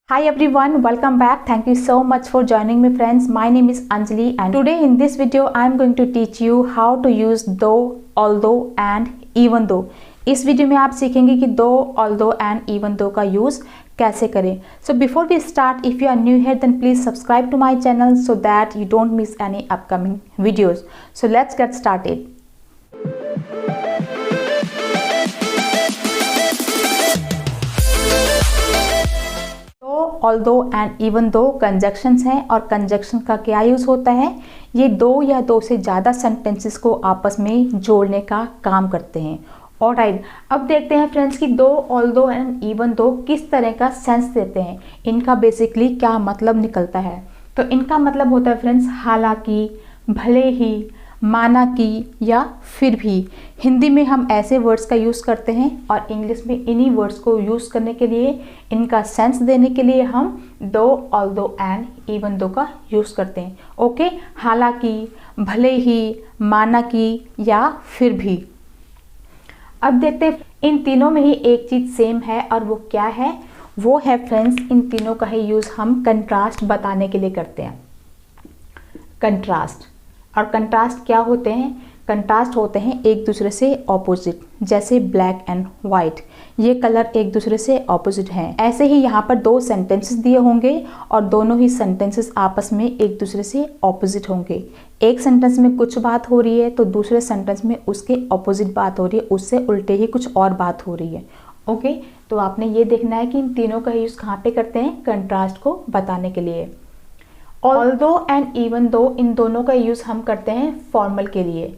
Hi everyone, welcome back. Thank you so much for joining me friends. My name is Anjali and today in this video I am going to teach you how to use though, although and even though. इस video में आप सीखेंगे कि though, although and even though का use कैसे करें. So before we start, if you are new here then please subscribe to my channel so that you don't miss any upcoming videos. So let's get started. Although and even though conjunctions हैं और conjunction का क्या use होता है, ये दो या दो से ज़्यादा सेंटेंसेस को आपस में जोड़ने का काम करते हैं. ऑलराइट, अब देखते हैं फ्रेंड्स कि दो, ऑल्दो एंड इवन दो किस तरह का सेंस देते हैं, इनका बेसिकली क्या मतलब निकलता है. तो इनका मतलब होता है फ्रेंड्स हालांकि, भले ही, माना कि या फिर भी. हिंदी में हम ऐसे वर्ड्स का यूज़ करते हैं और इंग्लिश में इन्हीं वर्ड्स को यूज़ करने के लिए, इनका सेंस देने के लिए हम दो, ऑल्दो एंड इवन दो का यूज़ करते हैं. ओके, हालांकि, भले ही, माना कि या फिर भी. अब देखते हैं इन तीनों में ही एक चीज़ सेम है और वो क्या है, वो है फ्रेंड्स इन तीनों का ही यूज़ हम कंट्रास्ट बताने के लिए करते हैं. कंट्रास्ट. और कंट्रास्ट क्या होते हैं, कंट्रास्ट होते हैं एक दूसरे से ऑपोजिट. जैसे ब्लैक एंड वाइट, ये कलर एक दूसरे से ऑपोजिट हैं. ऐसे ही यहाँ पर दो सेंटेंसेस दिए होंगे और दोनों ही सेंटेंसेस आपस में एक दूसरे से ऑपोजिट होंगे. एक सेंटेंस में कुछ बात हो रही है तो दूसरे सेंटेंस में उसके ऑपोजिट बात हो रही है, उससे उल्टे ही कुछ और बात हो रही है. ओके, तो आपने ये देखना है कि इन तीनों का यूज़ कहाँ पे करते हैं, कंट्रास्ट को बताने के लिए. ऑल्दो एंड इवन दो, इन दोनों का यूज़ हम करते हैं फॉर्मल के लिए.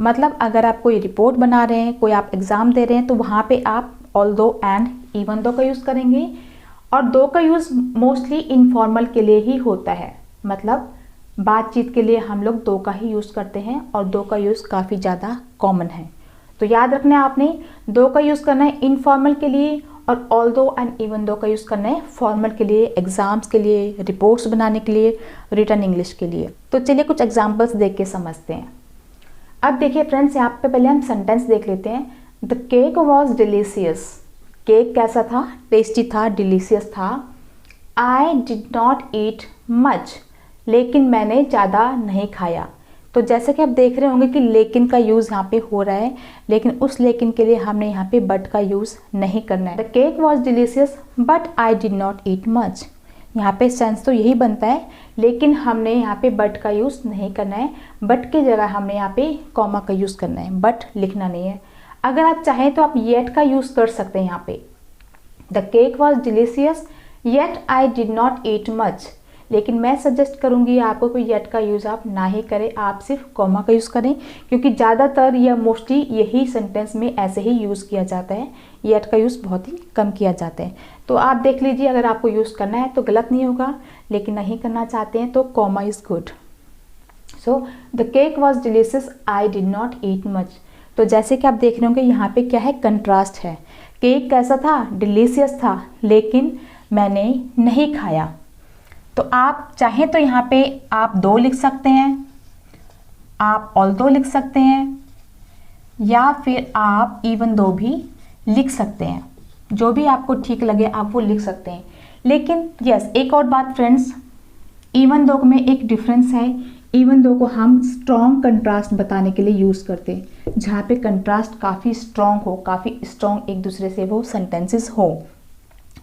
मतलब अगर आप कोई रिपोर्ट बना रहे हैं, कोई आप एग्ज़ाम दे रहे हैं तो वहाँ पे आप ऑल्दो एंड इवन दो का यूज़ करेंगे. और दो का यूज़ मोस्टली इनफॉर्मल के लिए ही होता है. मतलब बातचीत के लिए हम लोग दो का ही यूज़ करते हैं और दो का यूज़ काफ़ी ज़्यादा कॉमन है. तो याद रखना है आपने, दो का यूज़ करना है इनफॉर्मल के लिए और ऑल्दो एंड इवन दो का यूज़ करना है फॉर्मल के लिए, एग्जाम्स के लिए, रिपोर्ट्स बनाने के लिए, रिटन इंग्लिश के लिए. तो चलिए कुछ एग्जाम्पल्स देख के समझते हैं. अब देखिए फ्रेंड्स, यहाँ पे पहले हम सेंटेंस देख लेते हैं. The cake was delicious. Cake कैसा था, टेस्टी था, डिलीशियस था. आई डिड नॉट ईट मच. लेकिन मैंने ज़्यादा नहीं खाया. तो जैसे कि आप देख रहे होंगे कि लेकिन का यूज़ यहाँ पे हो रहा है, लेकिन उस लेकिन के लिए हमने यहाँ पे बट का यूज़ नहीं करना है. The cake was delicious but I did not eat much. यहाँ पे सेंस तो यही बनता है, लेकिन हमने यहाँ पे बट का यूज़ नहीं करना है. बट की जगह हमने यहाँ पे कॉमा का यूज़ करना है, बट लिखना नहीं है. अगर आप चाहें तो आप येट का यूज़ कर सकते हैं यहाँ पे. The cake was delicious yet I did not eat much. लेकिन मैं सजेस्ट करूंगी आपको कि येट का यूज़ आप ना ही करें, आप सिर्फ कॉमा का यूज़ करें, क्योंकि ज़्यादातर या मोस्टली यही सेंटेंस में ऐसे ही यूज़ किया जाता है. येट का यूज़ बहुत ही कम किया जाता है. तो आप देख लीजिए, अगर आपको यूज़ करना है तो गलत नहीं होगा, लेकिन नहीं करना चाहते हैं तो comma is good. So the cake was delicious I did not eat much. तो जैसे कि आप देख रहे होंगे यहाँ पे क्या है, कंट्रास्ट है. केक कैसा था, डिलीशियस था, लेकिन मैंने नहीं खाया. तो आप चाहें तो यहाँ पे आप दो लिख सकते हैं, आप ऑल्दो लिख सकते हैं, या फिर आप इवन दो भी लिख सकते हैं. जो भी आपको ठीक लगे आप वो लिख सकते हैं. लेकिन यस, एक और बात फ्रेंड्स, इवन दो में एक डिफरेंस है. इवन दो को हम स्ट्रॉन्ग कंट्रास्ट बताने के लिए यूज़ करते हैं, जहाँ पे कंट्रास्ट काफ़ी स्ट्रॉन्ग हो, काफ़ी स्ट्रॉन्ग एक दूसरे से वो सेंटेंसेस हो.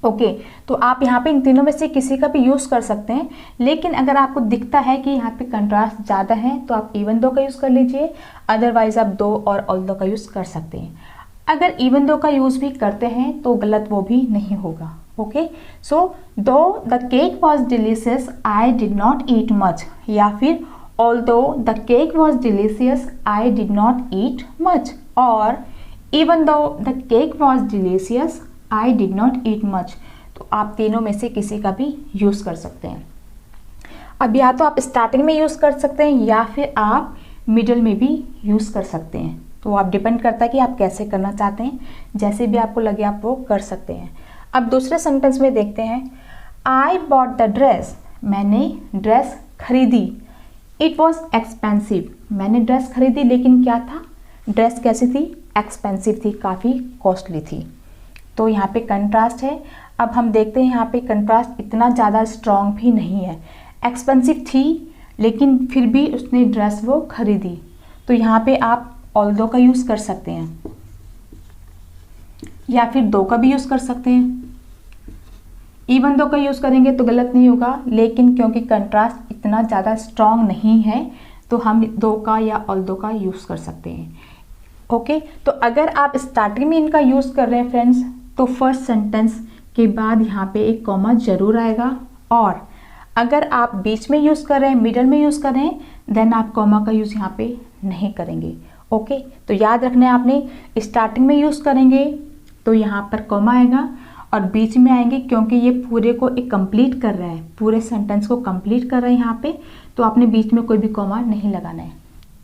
ओके, तो आप यहाँ पे इन तीनों में से किसी का भी यूज़ कर सकते हैं. लेकिन अगर आपको दिखता है कि यहाँ पे कंट्रास्ट ज़्यादा है तो आप इवन दो का यूज़ कर लीजिए, अदरवाइज आप दो और ऑल्दो का यूज़ कर सकते हैं. अगर इवन दो का यूज़ भी करते हैं तो गलत वो भी नहीं होगा. Okay, so though the cake was delicious I did not eat much, या फिर although the cake was delicious I did not eat much, और even though the cake was delicious I did not eat much. तो आप तीनों में से किसी का भी यूज़ कर सकते हैं. अब या तो आप स्टार्टिंग में यूज़ कर सकते हैं या फिर आप मिडल में भी यूज़ कर सकते हैं. तो आप डिपेंड करता है कि आप कैसे करना चाहते हैं, जैसे भी आपको लगे आप वो कर सकते हैं. अब दूसरे सेंटेंस में देखते हैं. आई बॉट द ड्रेस. मैंने ड्रेस खरीदी. It was expensive. मैंने ड्रेस खरीदी, लेकिन क्या था, ड्रेस कैसी थी, एक्सपेंसिव थी, काफ़ी कॉस्टली थी. तो यहाँ पे कंट्रास्ट है. अब हम देखते हैं यहाँ पे कंट्रास्ट इतना ज़्यादा स्ट्रॉन्ग भी नहीं है। एक्सपेंसिव थी लेकिन फिर भी उसने ड्रेस वो खरीदी, तो यहाँ पे आप ऑल्दो का यूज़ कर सकते हैं या फिर दो का भी यूज़ कर सकते हैं। इवन दो का यूज़ करेंगे तो गलत नहीं होगा, लेकिन क्योंकि कंट्रास्ट इतना ज़्यादा स्ट्रॉन्ग नहीं है तो हम दो का या ऑल्दो का यूज़ कर सकते हैं। ओके, तो अगर आप स्टार्टिंग में इनका यूज़ कर रहे हैं फ्रेंड्स, तो फर्स्ट सेंटेंस के बाद यहाँ पे एक कॉमा जरूर आएगा, और अगर आप बीच में यूज़ कर रहे हैं, मिडल में यूज़ कर रहे हैं, देन आप कॉमा का यूज़ यहाँ पे नहीं करेंगे। ओके, तो याद रखना है आपने, स्टार्टिंग में यूज़ करेंगे तो यहाँ पर कॉमा आएगा, और बीच में आएंगे क्योंकि ये पूरे को एक कंप्लीट कर रहा है, पूरे सेंटेंस को कंप्लीट कर रहा है यहाँ पे, तो आपने बीच में कोई भी कॉमा नहीं लगाना है।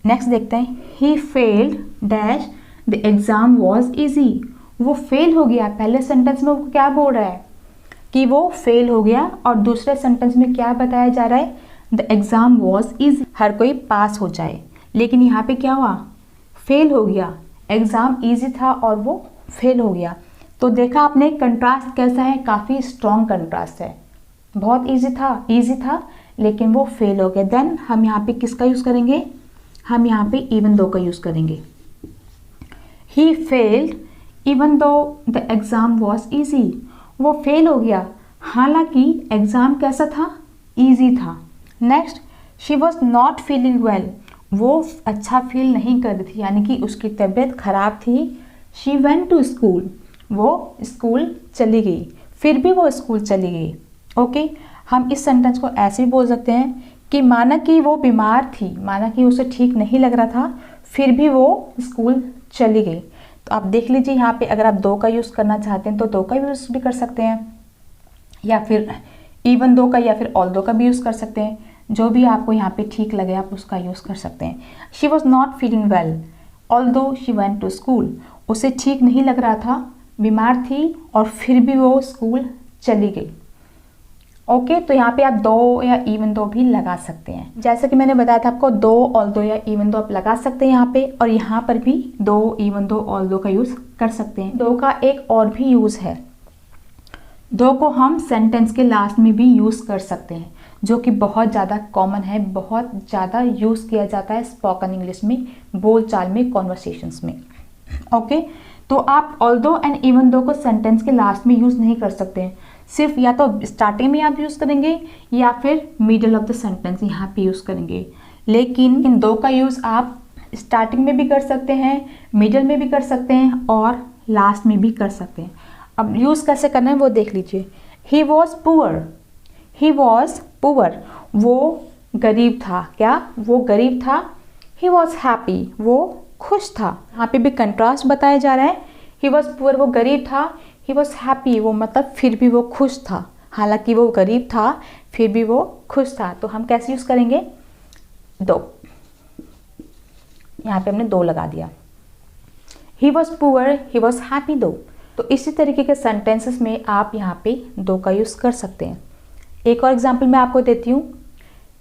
नेक्स्ट देखते हैं, he failed dash the exam was easy. वो फेल हो गया। पहले सेंटेंस में वो क्या बोल रहा है कि वो फेल हो गया, और दूसरे सेंटेंस में क्या बताया जा रहा है, द एग्ज़ाम वॉज ईजी, हर कोई पास हो जाए। लेकिन यहाँ पे क्या हुआ, फेल हो गया। एग्ज़ाम ईजी था और वो फेल हो गया। तो देखा आपने कंट्रास्ट कैसा है, काफ़ी स्ट्रॉन्ग कंट्रास्ट है। बहुत ईजी था लेकिन वो फेल हो गया। देन हम यहाँ पे किसका यूज़ करेंगे, हम यहाँ पे इवन दो का यूज़ करेंगे। He failed even though the exam was easy. वो फेल हो गया हालांकि एग्ज़ाम कैसा था, ईजी था। Next, she was not feeling well. वो अच्छा फील नहीं कर रही थी, यानी कि उसकी तबीयत खराब थी। She went to school. वो स्कूल चली गई, फिर भी वो स्कूल चली गई। ओके, हम इस सेंटेंस को ऐसे भी बोल सकते हैं कि माना कि वो बीमार थी, माना कि उसे ठीक नहीं लग रहा था, फिर भी वो स्कूल चली गई। तो आप देख लीजिए यहाँ पे, अगर आप दो का यूज़ करना चाहते हैं तो दो का यूज़ भी कर सकते हैं, या फिर इवन दो का या फिर ऑल दो का भी यूज़ कर सकते हैं। जो भी आपको यहाँ पे ठीक लगे आप उसका यूज़ कर सकते हैं। She was not feeling well although she went to school. उसे ठीक नहीं लग रहा था, बीमार थी, और फिर भी वो स्कूल चली गई। ओके, तो यहाँ पे आप दो या इवन दो भी लगा सकते हैं। जैसे कि मैंने बताया था आपको, दो ऑल्दो या इवन दो आप लगा सकते हैं यहाँ पे, और यहाँ पर भी दो इवन दो ऑल्दो का यूज़ कर सकते हैं। दो का एक और भी यूज़ है, दो को हम सेंटेंस के लास्ट में भी यूज़ कर सकते हैं, जो कि बहुत ज़्यादा कॉमन है, बहुत ज़्यादा यूज़ किया जाता है स्पोकन इंग्लिश में, बोलचाल में, कॉन्वर्सेशंस में। ओके, तो आप ऑल्दो एंड इवन दो को सेंटेंस के लास्ट में यूज़ नहीं कर सकते हैं, सिर्फ या तो स्टार्टिंग में आप यूज़ करेंगे या फिर मिडल ऑफ द सेंटेंस यहाँ पे यूज़ करेंगे। लेकिन इन दो का यूज़ आप स्टार्टिंग में भी कर सकते हैं, मिडल में भी कर सकते हैं, और लास्ट में भी कर सकते हैं। अब यूज़ कैसे करना है वो देख लीजिए। He was poor, he was poor, वो गरीब था। क्या वो गरीब था? ही वॉज हैप्पी, वो खुश था। यहाँ पे भी कंट्रास्ट बताया जा रहा है। ही वॉज पुअर, वो गरीब था। ही वॉज हैप्पी, वो मतलब फिर भी वो खुश था, हालांकि वो गरीब था फिर भी वो खुश था। तो हम कैसे यूज़ करेंगे, दो, यहाँ पे हमने दो लगा दिया। He was poor, he was happy, दो। तो इसी तरीके के सेंटेंसेस में आप यहाँ पे दो का यूज़ कर सकते हैं। एक और एग्जाम्पल मैं आपको देती हूँ।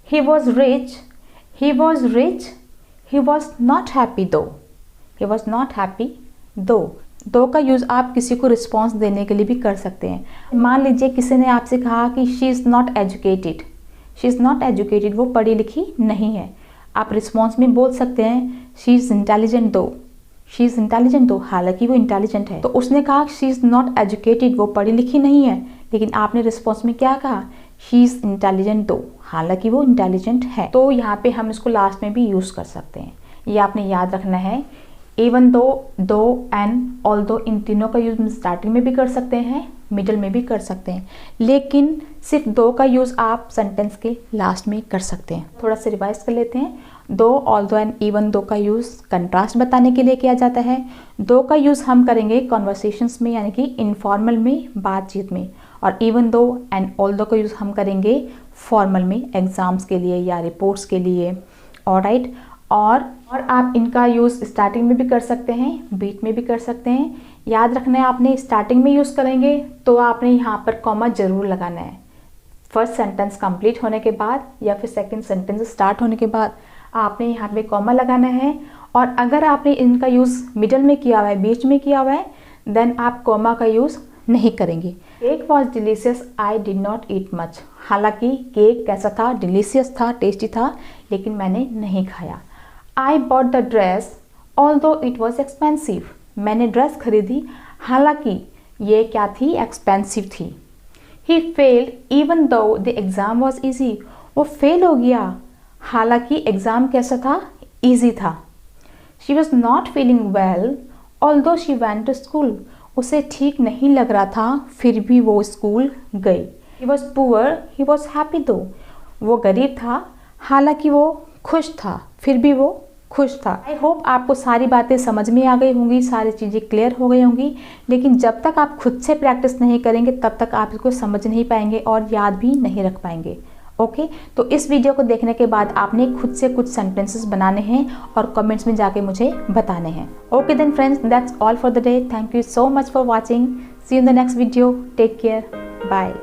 He was rich, he was rich, he was not happy, though. He was not happy, दो। दो का यूज़ आप किसी को रिस्पॉन्स देने के लिए भी कर सकते हैं। मान लीजिए किसी ने आपसे कहा कि she is not educated, she is not educated, वो पढ़ी लिखी नहीं है। आप रिस्पॉन्स में बोल सकते हैं शी इज़ इंटेलिजेंट, दो। शी इज़ इंटेलिजेंट, दो, हालांकि वो इंटेलिजेंट है। तो उसने कहा शी इज़ नॉट एजुकेटेड, वो पढ़ी लिखी नहीं है, लेकिन आपने रिस्पॉन्स में क्या कहा, शी इज़ इंटेलिजेंट, दो, हालांकि वो इंटेलिजेंट है। तो यहाँ पे हम इसको लास्ट में भी यूज़ कर सकते हैं। ये आपने याद रखना है। इवन दो, दो एंड ऑल्दो, इन तीनों का यूज़ स्टार्टिंग में भी कर सकते हैं, मिडल में भी कर सकते हैं, लेकिन सिर्फ दो का यूज़ आप सेंटेंस के लास्ट में कर सकते हैं। थोड़ा सा रिवाइज कर लेते हैं। दो, ऑल्दो एंड इवन दो का यूज़ कंट्रास्ट बताने के लिए किया जाता है। दो का यूज़ हम करेंगे कॉन्वर्सेशंस में, यानी कि इनफॉर्मल में, बातचीत में, और इवन दो एंड ऑल्दो का यूज़ हम करेंगे फॉर्मल में, एग्जाम्स के लिए या रिपोर्ट्स के लिए। ऑलराइट, और आप इनका यूज़ स्टार्टिंग में भी कर सकते हैं, बीच में भी कर सकते हैं। याद रखना है आपने, स्टार्टिंग में यूज़ करेंगे तो आपने यहाँ पर कॉमा ज़रूर लगाना है। फर्स्ट सेंटेंस कंप्लीट होने के बाद या फिर सेकंड सेंटेंस स्टार्ट होने के बाद आपने यहाँ पे कॉमा लगाना है। और अगर आपने इनका यूज़ मिडल में किया हुआ है, बीच में किया हुआ है, देन आप कॉमा का यूज़ नहीं करेंगे। Cake was delicious, I did not eat much. हालांकि केक कैसा था, डिलीशियस था, टेस्टी था, लेकिन मैंने नहीं खाया। I bought the dress although it was expensive. मैंने ड्रेस खरीदी, हालांकि ये क्या थी, एक्सपेंसिव थी। He failed even though the exam was easy. वो फेल हो गया, हालांकि एग्ज़ाम कैसा था, ईजी था। She was not feeling well although she went to school. उसे ठीक नहीं लग रहा था, फिर भी वो स्कूल गई। He was poor, he was happy दो। वो गरीब था, हालांकि वो खुश था, फिर भी वो खुश था। आई होप आपको सारी बातें समझ में आ गई होंगी, सारी चीज़ें क्लियर हो गई होंगी। लेकिन जब तक आप खुद से प्रैक्टिस नहीं करेंगे तब तक आप इसको समझ नहीं पाएंगे और याद भी नहीं रख पाएंगे। ओके, तो इस वीडियो को देखने के बाद आपने खुद से कुछ सेंटेंसेस बनाने हैं और कमेंट्स में जाके मुझे बताने हैं। Okay then friends, that's all for the day. Thank you so much for watching. See you in the next video. Take care, bye.